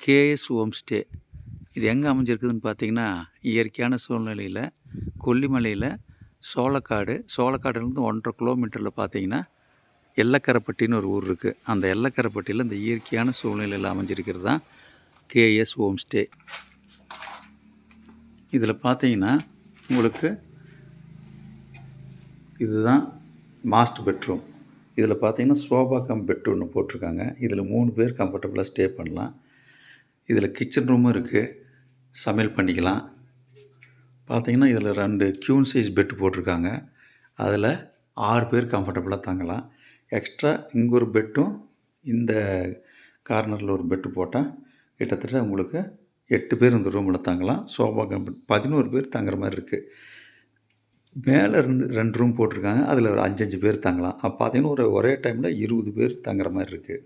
KS home stay. இது எங்கே அமைஞ்சிருக்குதுன்னு பார்த்தீங்கன்னா, இயற்கையான சூழ்நிலையில் கொல்லிமலையில் சோளக்காடுலேருந்து 1½ கிலோமீட்டரில் பார்த்தீங்கன்னா, எல்லக்கரைப்பட்டின்னு ஒரு ஊர் இருக்குது. அந்த எல்லக்கரைப்பட்டியில் இந்த இயற்கையான சூழ்நிலையில் அமைஞ்சிருக்கிறது தான் கேஎஸ் ஹோம் ஸ்டே. இதில் பார்த்தீங்கன்னா உங்களுக்கு இதுதான் மாஸ்டர் பெட்ரூம். இதில் பார்த்தீங்கன்னா சோஃபா கம் பெட் ஒன்று போட்டிருக்காங்க. இதில் 3 பேர் கம்ஃபர்டபுளாக ஸ்டே பண்ணலாம். இதில் கிச்சன் ரூமும் இருக்குது, சமையல் பண்ணிக்கலாம். பார்த்தீங்கன்னா இதில் 2 க்யூன் சைஸ் பெட்டு போட்டிருக்காங்க. அதில் 6 பேர் கம்ஃபர்டபுளாக தங்கலாம். எக்ஸ்ட்ரா இங்கே ஒரு பெட்டும் இந்த கார்னரில் ஒரு பெட்டு போட்டால் கிட்டத்தட்ட உங்களுக்கு 8 பேர் இந்த ரூமில் தங்கலாம். சோஃபா கம் பெட் 11 பேர் தங்குற மாதிரி இருக்குது. மேலே 2 ரூம் போட்டிருக்காங்க. அதில் ஒரு 5 பேர் தங்கலாம். அப்போ பார்த்தீங்கன்னா ஒரே டைமில் 20 பேர் தங்குற மாதிரி இருக்குது.